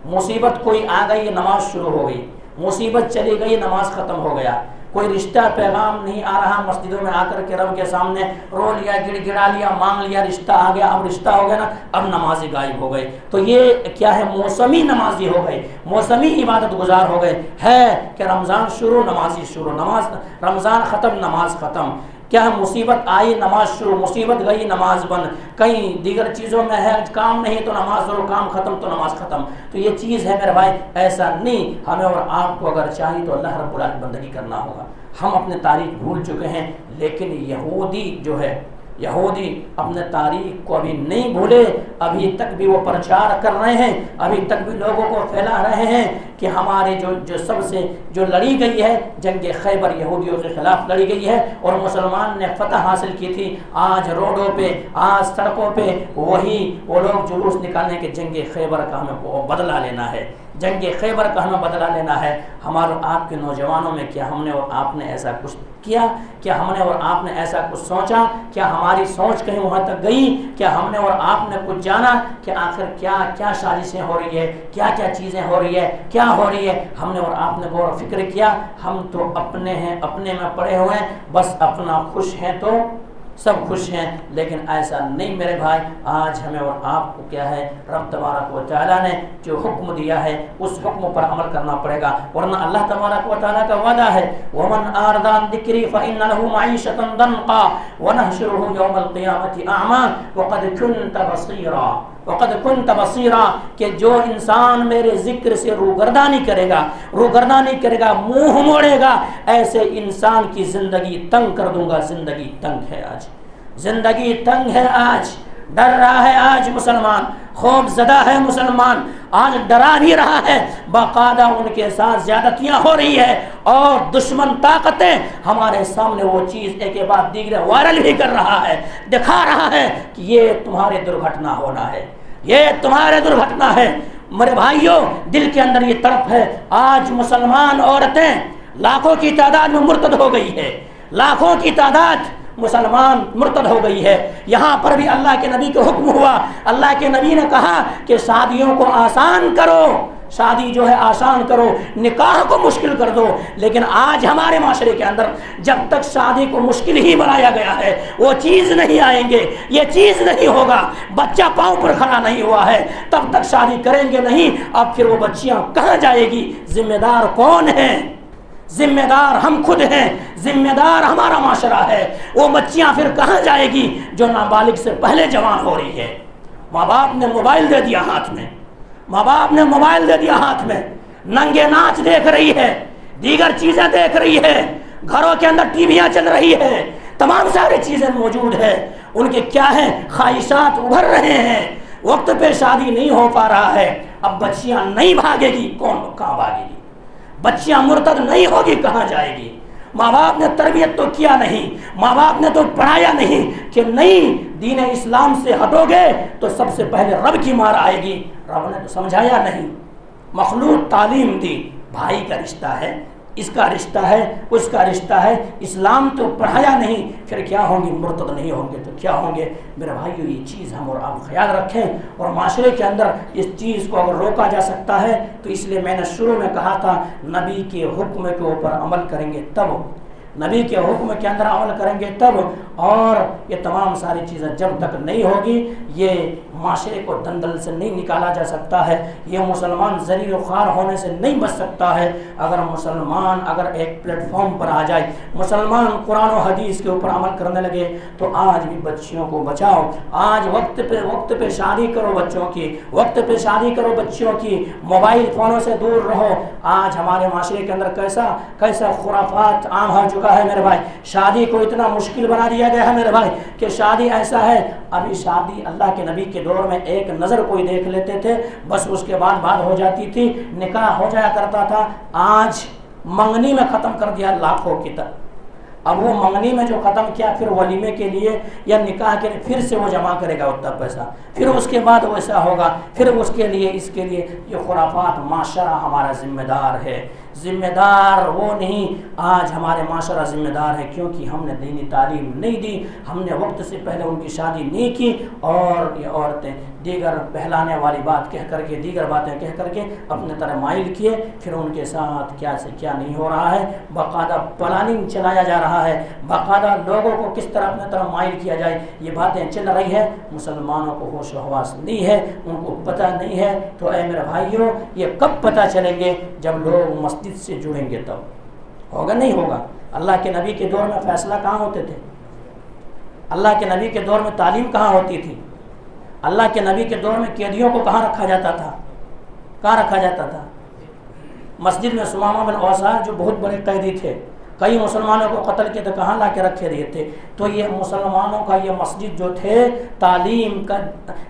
مصیبت کوئی آ گئی، نماز شروع ہو گئی. مصیبت چلی گئی، نماز ختم ہو گیا. کوئی رشتہ پیغام نہیں آ رہا، مسجدوں میں آ کر کے رب کے سامنے رو لیا، گڑ گڑا لیا، مانگ لیا، رشتہ آ گیا. اب رشتہ ہو گیا نا، اب نمازی غائب ہو گئے. تو یہ کیا ہے؟ موسمی نمازی ہو گئے، موسمی عبادت گزار ہو گئے. ہے کہ رمضان شروع نمازی شروع، نماز رمضان ختم نماز ختم. کیا ہے؟ مصیبت آئی نماز شروع، مصیبت گئی نماز بند. کہیں دیگر چیزوں میں ہے کام نہیں تو نماز شروع، کام ختم تو نماز ختم. تو یہ چیز ہے میرے بھائی، ایسا نہیں. ہمیں اور آپ کو اگر چاہیے تو اللہ رب العالمین بندگی کرنا ہوگا. ہم اپنے تاریخ بھول چکے ہیں لیکن یہودی جو ہے، یہودی اپنے تاریخ کو ابھی نہیں بھولے. ابھی تک بھی وہ پرچار کر رہے ہیں، ابھی تک بھی لوگوں کو پھیلا رہے ہیں کہ ہمارے جو سب سے جو لڑی گئی ہے جنگ خیبر یہودیوں کے خلاف لڑی گئی ہے اور مسلمان نے فتح حاصل کی تھی. آج روڈوں پہ، آج سڑکوں پہ وہی وہ لوگ جلوس نکالنے کے جنگ خیبر کا ہمیں بدلہ لینا ہے، جنگ خیبر کا ہمیں بدلہ لینا ہے. ہمارے آپ کے نوجوانوں میں کیا ہم نے اور آپ نے ایسا کچھ کیا؟ کیا ہم نے اور آپ نے ایسا کچھ سوچا؟ کیا ہماری سوچ کہیں وہاں تک گئی؟ کیا ہم نے اور آپ نے کچھ جانا کہ آخر کیا کیا سازشیں ہو رہی ہے، کیا کیا چیزیں ہو رہی ہے، کیا ہو رہی ہے؟ ہم نے اور آپ نے غور و فکر کیا؟ ہم تو اپنے ہیں، اپنے میں پڑے ہوئے ہیں، بس اپنا خوش ہیں تو سب خوش ہیں، لیکن ایسا نہیں میرے بھائی۔ آج ہمیں اور آپ کو کیا ہے، رب تبارک و تعالیٰ نے جو حکم دیا ہے اس حکم پر عمل کرنا پڑے گا، ورنہ اللہ تبارک و تعالیٰ کا وعدہ ہے وَمَنْ أَعْرَضَ عَنْ ذِكْرِي فَإِنَّ لَهُ مَعِيشَةً ضَنْكًا وَنَحْشُرُهُ يَوْمَ الْقِيَامَةِ أَعْمَى وَقَدْ كُنْتَ بَصِيرًا کہ جو انسان میرے ذکر سے روگردانی کرے گا، منہ موڑے گا، ایسے انسان کی زندگی تنگ کر دوں گا۔ زندگی تنگ ہے آج، زندگی تنگ ہے آج، ڈر رہا ہے آج مسلمان، خوف زدہ ہے مسلمان، آج ڈرا بھی رہا ہے، باقاعدہ ان کے ساتھ زیادتیاں ہو رہی ہے، اور دشمن طاقتیں ہمارے سامنے وہ چیز ایک کے بعد دیگر وائرل بھی کر رہا ہے، دکھا رہا ہے کہ یہ تمہارے درگھٹنا ہونا ہے، یہ تمہارے درگھٹنا ہے۔ میرے بھائیوں، دل کے اندر یہ تڑپ ہے، آج مسلمان عورتیں لاکھوں کی تعداد میں مرتد ہو گئی ہے، لاکھوں کی تعداد مسلمان مرتد ہو گئی ہے۔ یہاں پر بھی اللہ کے نبی کو حکم ہوا، اللہ کے نبی نے کہا کہ شادیوں کو آسان کرو، شادی جو ہے آسان کرو، نکاح کو مشکل کر دو۔ لیکن آج ہمارے معاشرے کے اندر جب تک شادی کو مشکل ہی بنایا گیا ہے، وہ چیز نہیں آئیں گے، یہ چیز نہیں ہوگا، بچہ پاؤں پر کھڑا نہیں ہوا ہے تب تک شادی کریں گے نہیں۔ اب پھر وہ بچیاں کہاں جائے گی؟ ذمہ دار کون ہے؟ ذمہ دار ہم خود ہیں، ذمہ دار ہمارا معاشرہ ہے۔ وہ بچیاں پھر کہاں جائے گی جو نابالغ سے پہلے جوان ہو رہی ہے؟ ماں باپ نے موبائل دے دیا ہاتھ میں، ماں باپ نے موبائل دے دیا ہاتھ میں، ننگے ناچ دیکھ رہی ہے، دیگر چیزیں دیکھ رہی ہے، گھروں کے اندر ٹی ویاں چل رہی ہے، تمام ساری چیزیں موجود ہے، ان کے کیا ہیں، خواہشات ابھر رہے ہیں، وقت پہ شادی نہیں ہو پا رہا ہے۔ اب بچیاں نہیں بھاگے گی، کون کہاں بھاگے گی؟ بچیاں مرتد نہیں ہوگی، کہاں جائے گی؟ ماں باپ نے تربیت تو کیا نہیں، ماں باپ نے تو پڑھایا نہیں کہ نہیں دین اسلام سے ہٹو گے تو سب سے پہلے رب کی مار آئے گی، رب نے تو سمجھایا نہیں۔ مخلوق تعلیم دی، بھائی کا رشتہ ہے، اس کا رشتہ ہے، اس کا رشتہ ہے، اسلام تو پڑھایا نہیں، پھر کیا ہوں گے؟ مرتد نہیں ہوں گے تو کیا ہوں گے؟ میرے بھائیو، یہ چیز ہم اور آپ خیال رکھیں، اور معاشرے کے اندر اس چیز کو اگر روکا جا سکتا ہے تو اس لیے میں نے شروع میں کہا تھا نبی کے حکم کے اوپر عمل کریں گے تب، نبی کے حکم کے اندر عمل کریں گے تب، اور یہ تمام ساری چیزیں جب تک نہیں ہوگی یہ معاشرے کو دندل سے نہیں نکالا جا سکتا ہے، یہ مسلمان ذلیل و خوار ہونے سے نہیں بچ سکتا ہے۔ اگر مسلمان اگر ایک پلیٹ فارم پر آ جائے، مسلمان قرآن و حدیث کے اوپر عمل کرنے لگے تو آج بھی بچیوں کو بچاؤ، آج وقت پہ شادی کرو بچوں کی، وقت پہ شادی کرو بچیوں کی، موبائل فونوں سے دور رہو۔ آج ہمارے معاشرے کے اندر کیسا خرافات عام ہو چکا ہے میرے بھائی، شادی کو اتنا مشکل بنا دیا گیا ہے میرے بھائی کہ شادی ایسا ہے، ابھی شادی اللہ کے نبی کے دور میں ایک نظر کوئی دیکھ لیتے تھے بس اس کے بعد بات ہو جاتی تھی، نکاح ہو جایا کرتا تھا۔ آج منگنی میں ختم کر دیا لاکھوں کی طرح، اب وہ منگنی میں جو ختم کیا پھر ولیمے کے لیے یا نکاح کے لیے پھر سے وہ جمع کرے گا اتنا پیسہ، پھر اس کے بعد ویسا ہوگا، پھر اس کے لیے اس کے لیے یہ خرافات۔ معاشرہ ہمارا ذمہ دار ہے، ذمہ دار وہ نہیں، آج ہمارے معاشرہ ذمہ دار ہے کیونکہ ہم نے دینی تعلیم نہیں دی، ہم نے وقت سے پہلے ان کی شادی نہیں کی، اور یہ عورتیں دیگر بہلانے والی بات کہہ کر کے، دیگر باتیں کہہ کر کے اپنے طرح مائل کیے، پھر ان کے ساتھ کیا سے کیا نہیں ہو رہا ہے، باقاعدہ پلاننگ چلایا جا رہا ہے، باقاعدہ لوگوں کو کس طرح اپنے طرح مائل کیا جائے یہ باتیں چل رہی ہے۔ مسلمانوں کو ہوش و حواس نہیں ہے، ان کو پتہ نہیں ہے، تو اے میرے بھائیوں یہ کب پتہ چلیں گے؟ جب لوگ مسجد سے جڑیں گے تب ہوگا، نہیں ہوگا۔ اللہ کے نبی کے دور میں فیصلہ کہاں ہوتے تھے؟ اللہ کے نبی کے دور میں تعلیم کہاں ہوتی تھی؟ اللہ کے نبی کے دور میں قیدیوں کو کہاں رکھا جاتا تھا؟ کہاں رکھا جاتا تھا؟ مسجد میں سمامہ بن اوسار جو بہت بڑے قیدی تھے، کئی مسلمانوں کو قتل کیا تو کہاں لا کے رکھے رہے تھے؟ تو یہ مسلمانوں کا یہ مسجد جو تھے تعلیم کا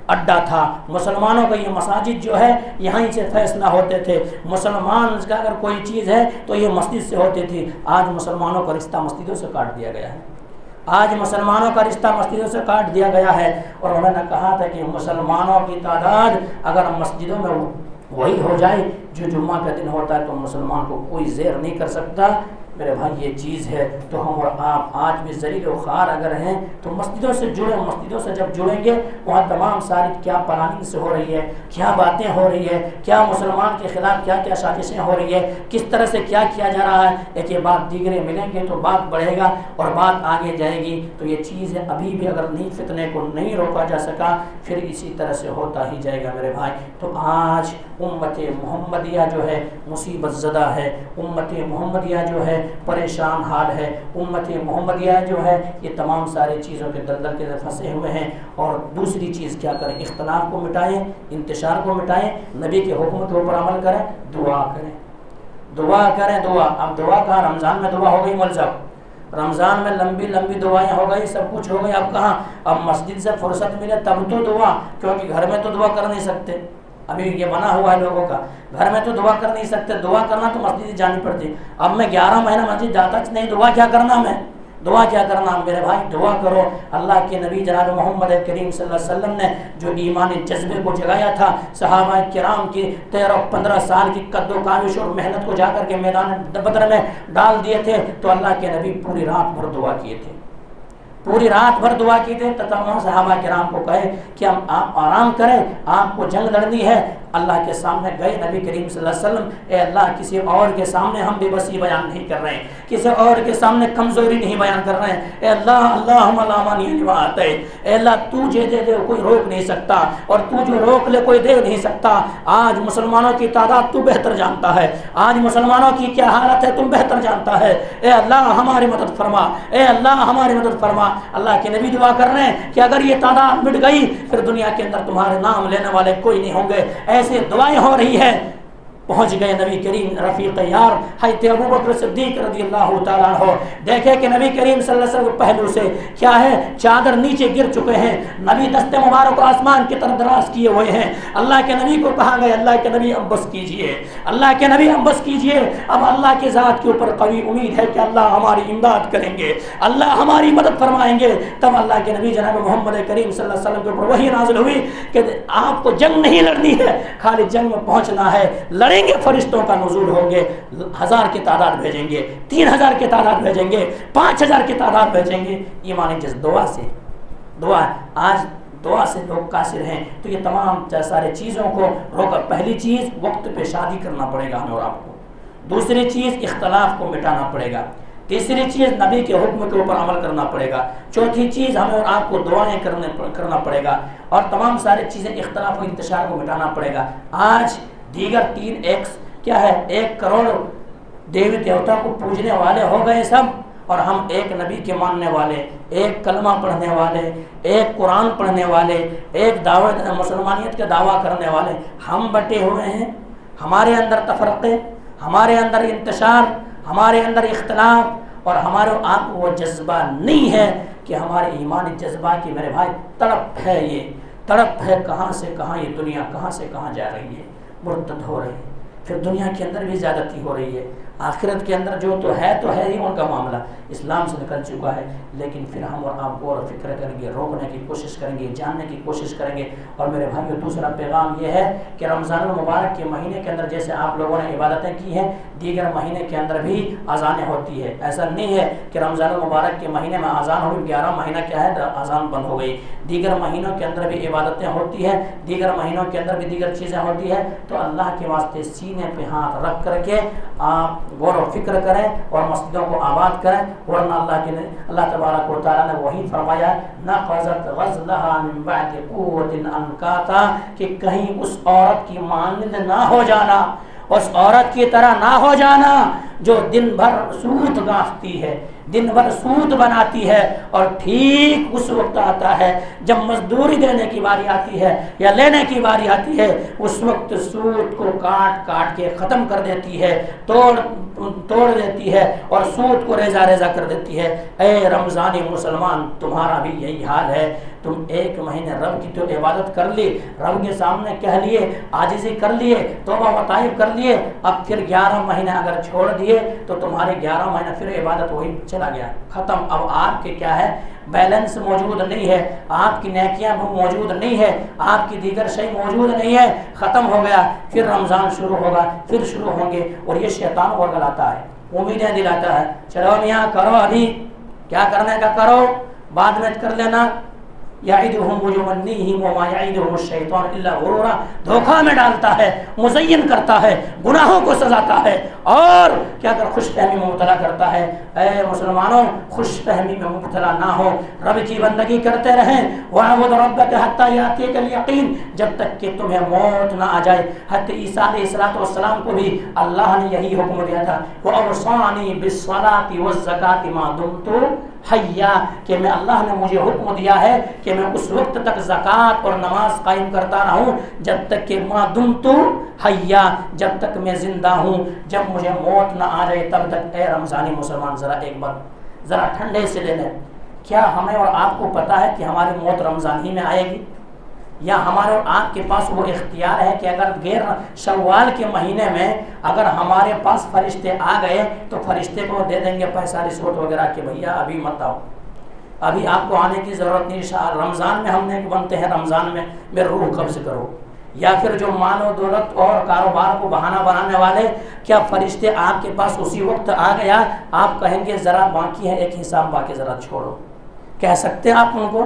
اڈا تھا، مسلمانوں کا یہ مساجد جو ہے یہیں سے فیصلہ ہوتے تھے، مسلمان کا اگر کوئی چیز ہے تو یہ مسجد سے ہوتی تھی۔ آج مسلمانوں کا رشتہ مسجدوں سے کاٹ دیا گیا ہے، آج مسلمانوں کا رشتہ مسجدوں سے کاٹ دیا گیا ہے، اور انہوں نے کہا تھا کہ مسلمانوں کی تعداد اگر مسجدوں میں وہی ہو جائے جو جمعہ کا دن ہوتا ہے تو مسلمان کو کوئی زیر نہیں کر سکتا۔ میرے بھائی یہ چیز ہے. تو ہم اور آپ آج بھی ذلیل و خوار اگر ہیں تو مسجدوں سے جڑیں. مسجدوں سے جب جڑیں گے وہاں تمام ساری کیا پلاننگ سے ہو رہی ہے, کیا باتیں ہو رہی ہے, کیا مسلمان کے خلاف کیا کیا سازشیں ہو رہی ہے, کس طرح سے کیا کیا جا رہا ہے, ایک یہ بات دیگرے ملیں گے تو بات بڑھے گا اور بات آگے جائے گی. تو یہ چیز ہے ابھی بھی اگر نہیں فتنے کو نہیں روکا جا سکا پھر اسی طرح سے ہوتا ہی جائے گا میرے بھائی. تو آج امت محمدیہ جو ہے مصیبت زدہ ہے, امت محمدیہ جو ہے پریشان حال ہے, امت محمدیہ جو ہے یہ تمام ساری چیزوں کے دلدل کے پھنسے ہوئے ہیں. اور دوسری چیز کیا کریں, اختلاف کو مٹائیں, انتشار کو مٹائیں, نبی کے حکم کے اوپر عمل کریں, دعا کریں, دعا کریں. دعا اب دعا کہاں, رمضان میں دعا ہو گئی ملزم, رمضان میں لمبی لمبی دعائیں ہو گئی, سب کچھ ہو گئی. اب کہاں, اب مسجد سے فرصت ملے تب تو دعا, کیونکہ گھر میں تو دعا کر نہیں سکتے, ابھی یہ منع ہوا ہے لوگوں کا, گھر میں تو دعا کر نہیں سکتے, دعا کرنا تو مسجد جانی پڑتی. اب میں 11 مہینہ مسجد جاتا نہیں, دعا کیا کرنا, میں دعا کیا کرنا. میرے بھائی دعا کرو. اللہ کے نبی جناب محمد کریم صلی اللہ علیہ وسلم نے جو ایمانی جذبے کو جگایا تھا, صحابہ کرام کی 13-15 سال کی قد و کاوش اور محنت کو جا کر کے میدان بدر میں ڈال دیے تھے, تو اللہ کے نبی پوری رات بھر دعا کیے تھے, پوری رات بھر دعا کی تھی. تمام صحابہ کرام کو کہے کہ آپ آرام کریں, آپ کو جنگ لڑنی ہے. اللہ کے سامنے گئے نبی کریم صلی اللہ علیہ وسلم, اے اللہ کسی اور کے سامنے ہم بے بسی بیان نہیں کر رہے ہیں, کسی اور کے سامنے کمزوری نہیں بیان کر رہے ہیں. اے اللہ اللہم لا مانع لما اعطیت, اے اللہ تو جو دے دے کوئی روک نہیں سکتا, اور تو جو روک لے کوئی دے نہیں سکتا. آج مسلمانوں کی تعداد تو بہتر جانتا ہے, آج مسلمانوں کی کیا حالت ہے تم بہتر جانتا ہے. اے اللہ ہماری مدد فرما, اے اللہ ہماری مدد فرما. اللہ کے نبی دعا کر رہے ہیں کہ اگر یہ تعداد مٹ گئی پھر دنیا کے اندر تمہارے نام لینے والے کوئی نہیں ہوں گے. ایسی دعائیں ہو رہی ہے. پہنچ گئے نبی کریم رفیق یار حضرت ابوبکر صدیق رضی اللہ تعالیٰ عنہ, دیکھے کہ نبی کریم صلی اللہ علیہ وسلم پہلو سے کیا ہے, چادر نیچے گر چکے ہیں, نبی دست مبارک آسمان کی طرف دراز کیے ہوئے ہیں. اللہ کے نبی کو کہا گیا, اللہ کے نبی اب بس کیجئے, اللہ کے نبی اب بس کیجئے. اب اللہ کے ذات کے اوپر قوی امید ہے کہ اللہ ہماری امداد کریں گے, اللہ ہماری مدد فرمائیں گے. تب اللہ کے نبی جناب محمد کریم صلی اللہ علیہ وسلم کے اوپر وحی نازل ہوئی کہ آپ کو جنگ نہیں لڑنی ہے, خالی جنگ میں پہنچنا ہے. لڑیں گے, فرشتوں کا نزول ہوں گے, 1000 کی تعداد بھیجیں گے, 3000 کی تعداد بھیجیں گے, 5000 کی تعداد بھیجیں گے. ایمانی جس دعا سے, دعا آج دعا سے لوگ قاصر ہیں. تو یہ تمام سارے چیزوں کو روکا. پہلی چیز وقت پہ شادی کرنا پڑے گا ہمیں اور آپ کو, دوسری چیز اختلاف کو مٹانا پڑے گا, تیسری چیز نبی کے حکم کے اوپر عمل کرنا پڑے گا, چوتھی چیز ہمیں اور آپ کو دعائیں کرنا پڑے گا, اور تمام ساری چیزیں اختلاف و انتشار کو مٹانا پڑے گا. آج دیگر 3 کیا ہے, 1 کروڑ دیوی دیوتا کو پوجنے والے ہو گئے سب, اور ہم ایک نبی کے ماننے والے, ایک کلمہ پڑھنے والے, ایک قرآن پڑھنے والے, ایک دعوت مسلمانیت کا دعویٰ کرنے والے ہم بٹے ہوئے ہیں. ہمارے اندر تفرقے, ہمارے اندر انتشار, ہمارے اندر اختلاف, اور ہمارے آپ کو وہ جذبہ نہیں ہے کہ ہمارے ایمانی جذبہ کی میرے بھائی تڑپ ہے, یہ تڑپ ہے. کہاں سے کہاں یہ دنیا کہاں سے کہاں جا رہی ہے, مرتد ہو رہے ہیں, پھر دنیا کے اندر بھی زیادتی ہو رہی ہے, آخرت کے اندر جو تو ہے ہی ان کا معاملہ اسلام سے نکل چکا ہے. لیکن پھر ہم اور آپ غور و فکر کریں گے, روکنے کی کوشش کریں گے, جاننے کی کوشش کریں گے. اور میرے بھائیو دوسرا پیغام یہ ہے کہ رمضان المبارک کے مہینے کے اندر جیسے آپ لوگوں نے عبادتیں کی ہیں, دیگر مہینے کے اندر بھی اذانیں ہوتی ہے. ایسا نہیں ہے کہ رمضان المبارک کے مہینے میں اذان ہوئی, 11 مہینہ کیا ہے اذان بند ہو گئی. دیگر مہینوں کے اندر بھی عبادتیں ہوتی ہیں, دیگر مہینوں کے اندر بھی دیگر چیزیں ہوتی ہیں. تو اللہ کے واسطے سینے پہ ہاتھ رکھ کر کے آپ غور و فکر کریں اور مسجدوں کو آباد کریں. ورنہ اللہ تبارک و تعالیٰ نے وہی فرمایا, نقضت غزلها من بعد قوت انکاتا, کہ کہیں اس عورت کی مانند نہ ہو جانا, اس عورت کی طرح نہ ہو جانا جو دن بھر سوت گانٹتی ہے, دن بھر سود بناتی ہے, اور ٹھیک اس وقت آتا ہے جب مزدوری دینے کی باری آتی ہے یا لینے کی باری آتی ہے, اس وقت سود کو کاٹ کاٹ کے ختم کر دیتی ہے, توڑ دیتی ہے, اور سود کو ریزہ ریزہ کر دیتی ہے. اے رمضانی مسلمان, تمہارا بھی یہی حال ہے. تم 1 مہینے رب کی تو عبادت کر لی, رب کے سامنے کہہ لیے, عاجزی کر لیے, توبہ و طائب کر لیے, اب پھر 11 مہینے اگر چھوڑ دیے تو تمہارے 11 مہینے پھر عبادت وہی چلا گیا, ختم. اب آپ کے کیا ہے, بیلنس موجود نہیں ہے, آپ کی نیکیاں موجود نہیں ہے, آپ کی دیگر شے موجود نہیں ہے, ختم ہو گیا. پھر رمضان شروع ہوگا, پھر شروع ہوں گے, اور یہ شیطان ورگلاتا ہے. امیدیں دلاتا ہے، چلو میاں کرو، ابھی کیا کرنے کا کرو، بعد میں کر لینا۔ یعدہم ویمنیہم وما یعدہم الشیطان الا غرورا، دھوکہ میں ڈالتا ہے، مزین کرتا ہے، گناہوں کو سزاتا ہے، اور کیا کر خوش فہمی میں مبتلا کرتا ہے۔ اے مسلمانوں، خوش فہمی میں مبتلا نہ ہو، رب کی بندگی کرتے رہیں۔ وَاعْبُدْ رَبَّكَ حَتَّى يَأْتِيَكَ الْيَقِينُ، جب تک کہ تمہیں موت نہ آ جائے۔ حضرت عیسیٰ علیہ السلام کو بھی اللہ نے یہی حکم دیا تھا، وَأَوْصَانِي بِالصَّلَاةِ وَالزَّكَاةِ مَا دُمْتُ حیا، کہ میں اللہ نے مجھے حکم دیا ہے کہ میں اس وقت تک زکوٰۃ اور نماز قائم کرتا رہوں جب تک کہ ما دمت حیا، جب تک میں زندہ ہوں، جب مجھے موت نہ آ جائے تب تک۔ اے رمضانی مسلمان، ذرا ایک بات ذرا ٹھنڈے سے لے لیں، کیا ہمیں اور آپ کو پتہ ہے کہ ہماری موت رمضان ہی میں آئے گی، یا ہمارے اور آپ کے پاس وہ اختیار ہے کہ اگر غیر شوال کے مہینے میں اگر ہمارے پاس فرشتے آ گئے تو فرشتے کو دے دیں گے پیسہ رشوت وغیرہ کہ بھیا ابھی مت آؤ، ابھی آپ کو آنے کی ضرورت نہیں، رمضان میں ہم نے بنتے ہیں، رمضان میں روح قبض کرو۔ یا پھر جو مال و دولت اور کاروبار کو بہانہ بنانے والے، کیا فرشتے آپ کے پاس اسی وقت آ گیا، آپ کہیں گے ذرا باقی ہے ایک حساب باقی ذرا چھوڑو، کہہ سکتے ہیں آپ ان کو؟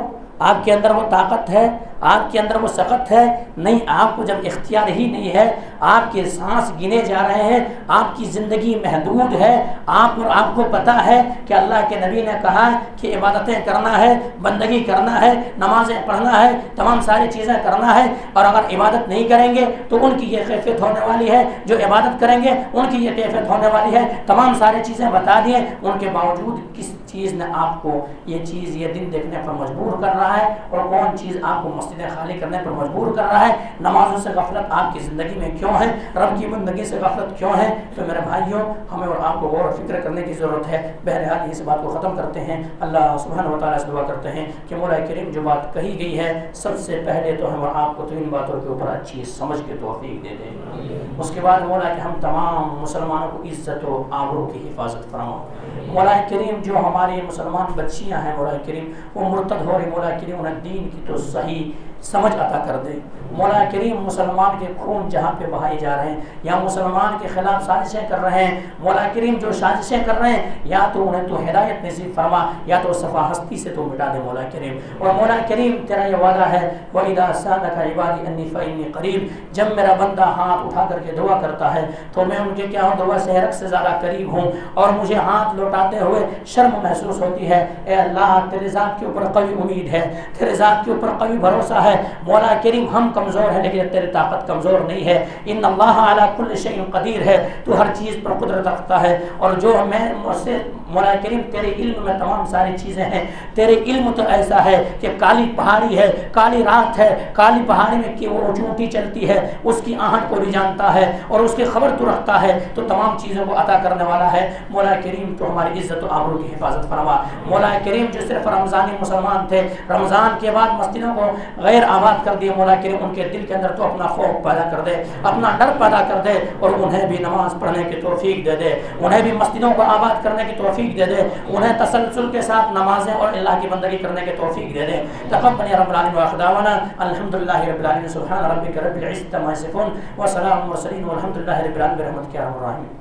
آپ کے اندر وہ طاقت ہے، آپ کے اندر وہ سخت ہے؟ نہیں، آپ کو جب اختیار ہی نہیں ہے، آپ کے سانس گنے جا رہے ہیں، آپ کی زندگی محدود ہے، آپ کو پتہ ہے کہ اللہ کے نبی نے کہا کہ عبادتیں کرنا ہے، بندگی کرنا ہے، نمازیں پڑھنا ہے، تمام ساری چیزیں کرنا ہے، اور اگر عبادت نہیں کریں گے تو ان کی یہ کیفیت ہونے والی ہے، جو عبادت کریں گے ان کی یہ کیفیت ہونے والی ہے، تمام ساری چیزیں بتا دیے، ان کے باوجود کس چیز نے آپ کو یہ دن دیکھنے پر مجبور کر رہا ہے، اور کون چیز آپ کو مسجدیں خالی کرنے پر مجبور کر رہا ہے؟ نمازوں سے غفلت آپ کی زندگی میں کیوں ہے؟ رب کی بندگی سے غفلت کیوں ہے؟ تو میرے بھائیوں، ہمیں اور آپ کو غور و فکر کرنے کی ضرورت ہے۔ بہرحال اس بات کو ختم کرتے ہیں، اللہ سبحانہ و تعالیٰ سے دعا کرتے ہیں کہ مولا کریم جو بات کہی گئی ہے، سب سے پہلے تو ہم اور آپ کو تو ان باتوں کے اوپر اچھی سمجھ کے توفیق دے دیں، اس کے بعد مولا کہ ہم تمام مسلمانوں کو عزت و آبرو کی حفاظت فرماؤ۔ مولا کریم جو ہماری مسلمان بچیاں ہیں مولا کریم وہ مرتد ہو رہی، مولا کریم انہیں دین کی تو صحیح سمجھ عطا کر دے۔ مولا کریم مسلمان کے خون جہاں پہ بہائے جا رہے ہیں یا مسلمان کے خلاف سازشیں کر رہے ہیں، مولا کریم جو سازشیں کر رہے ہیں، یا تو انہیں تو ہدایت نصیب فرما یا تو صفا ہستی سے تو مٹا دے مولا کریم۔ اور مولا کریم تیرا یہ وعدہ ہے وَإِذَا سَأَلَكَ عِبَادِي أَنِّي فَإِنِّي قَرِيبٌ، جب میرا بندہ ہاتھ اٹھا کر کے دعا کرتا ہے تو میں ان کے کیا ہوں، دعا سے حرک سے زیادہ قریب ہوں، اور مجھے ہاتھ لوٹاتے ہوئے شرم محسوس ہوتی ہے۔ اے اللہ، تیرے ذات کے اوپر قوی امید ہے، تیرے ذات کے اوپر قوی بھروسہ ہے۔ مولا کریم ہم کمزور ہیں لیکن تیری طاقت کمزور نہیں ہے۔ ان اللہ علی کل شیء قدیر ہے، تو ہر چیز پر قدرت رکھتا ہے، اور جو میں مجھ سے مولا کریم تیرے علم میں تمام ساری چیزیں ہیں، تیرے علم تو ایسا ہے کہ کالی پہاڑی ہے، کالی رات ہے، کالی پہاڑی میں کہ وہ چونٹی چلتی ہے اس کی آہٹ کو بھی جانتا ہے، اور اس کی خبر تو رکھتا ہے، تو تمام چیزوں کو عطا کرنے والا ہے۔ مولا کریم تو ہماری عزت و آبرو کی حفاظت فرما۔ مولا کریم جو صرف رمضانی مسلمان تھے، رمضان کے بعد مسجدوں کو غیر آباد کر دیے، مولا کریم ان کے دل کے اندر تو اپنا خوف پیدا کر دے، اپنا ڈر پیدا کر دے، اور انہیں بھی نماز پڑھنے کی توفیق دے دے، انہیں بھی مسجدوں کو آباد کرنے کی توفیق دے دے، انہیں تسلسل کے ساتھ نمازیں اور اللہ کی بندگی کرنے کی توفیق دے دے۔ تقبل یا رب العالمین وآخر دعوانا الحمدللہ رب العالمین، سبحان ربک رب العزة عما یصفون وسلام المرسلین والحمدللہ رب العالمین برحمتک یا ارحم الراحمین۔